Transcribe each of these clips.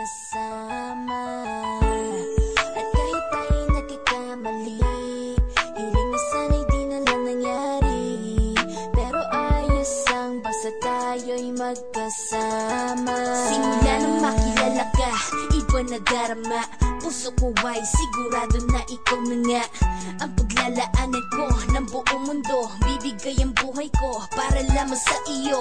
magkasama. At kahit tayo'y nagkakamali, hiling na sana'y di na lang nangyari. Pero ayos ang basta tayo'y magkasama. Simula nang makilala ka, iba na darama. Puso ko ay sigurado na ikaw na nga ang paglalaanan ko ng buong mundo. Bibigay ang buhay ko para lamang sa iyo.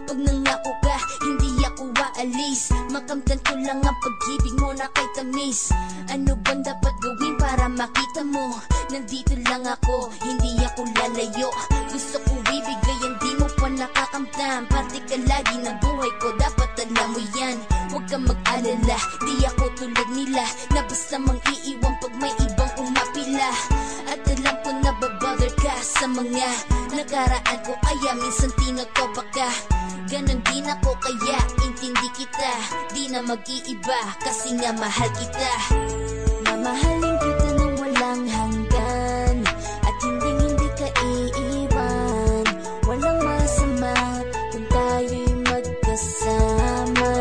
Pag nangako ka, hindi ako aalis. Makamtan ko lang ang pag-ibig mo na kay tamis. Ano bang dapat gawin para makita mo? Nandito lang ako, hindi ako lalayo. Gusto ko ibigay ang di mo pa nakakamtan. Parte ka lagi ng buhay ko, dapat alam mo yan. Huwag kang mag-alala, di ako tulad nila na basta mang iiwan pag may ibang umapila. At alam ko na babother ka sa mga nakaraan ko, kaya minsan tinotopa ka. Ganon din ako, kaya intindi kita. Di na mag-iiba kasi nga mahal kita. Mamahalin kita nang walang hanggan, at hindi ka iiwan. Walang masama kung tayo'y magkasama.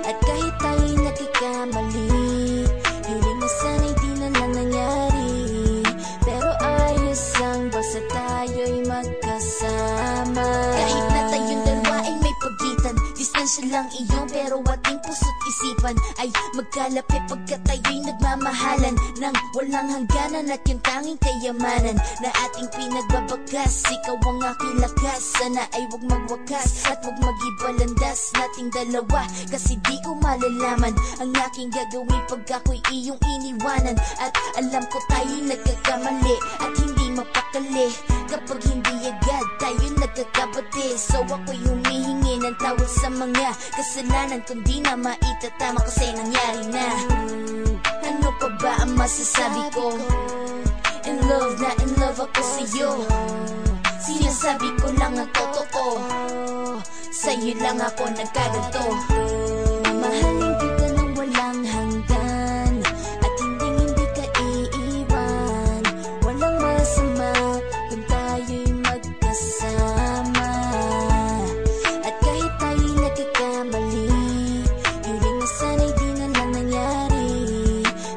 At kahit tayo'y nagkakamali, hiling na sana'y di na lang nangyari. Pero ayos ang basta tayo'y magkasama. Kahit na tayong dalawa ay may pagitan, distansya lang iyon, pero ating puso't isipan ay magkalapit pagkat tayo'y nagmamahalan ng walang hangganan. At yung tanging kayamanan na ating pinagbabagas, ikaw ang aking lakas. Sana ay huwag magwakas at huwag mag-ibalandas nating dalawa, kasi di ko malalaman ang aking gagawin pag ako'y iyong iniwanan. At alam ko tayo'y nagkakamali at hindi mapakali kapag hindi agad tayo nagkakabati. So ako'y humihingi ng tawad sa mga kasalanan kung di na maitatama kasi nangyari na. Ano pa ba ang masasabi ko? In love ako sa'yo. Sinasabi ko lang ang totoo, sa'yo lang ako nagkaganto. Mamahalin kita nang walang hanggan, at hindi ka iiwan. Walang masama kung tayo'y magkasama. At kahit tayo'y nagkakamali, hiling na sana'y di na lang nangyari.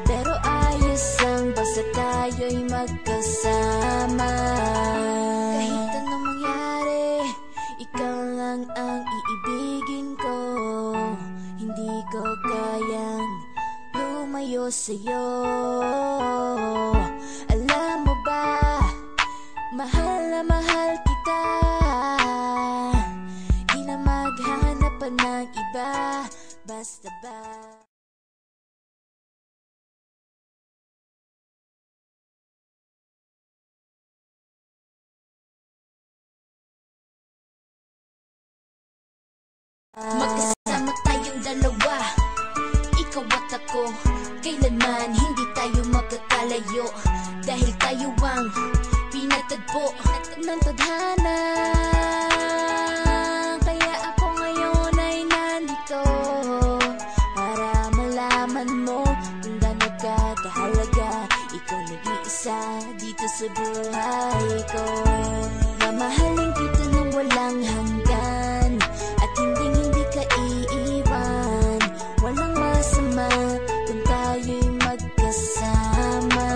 Pero ayos ang basta tayo'y magkasama. Kahit anong mangyari, ikaw lang ang iibigin ko. Hindi ko kayang lumayo sa'yo. Alam mo ba, mahal na mahal kita. Di na maghanap pa ng iba, basta ba. Magkasama tayong dalawa, ikaw at ako. Kailanman hindi tayo magkakalayo, dahil tayo ang pinatagpo ng tadhana. Kaya ako ngayon ay nandito para malaman mo kung gaano ka kahalaga. Ikaw nag-iisa dito sa buhay ko. Mamahalin kita nang walang hanggan, at hindi ka iiwan. Walang masama kung tayo'y magkasama.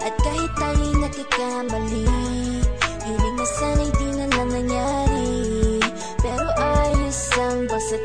At kahit tayo'y nagkakamali, hiling na sana'y di na lang nangyari. Pero ayos ang basta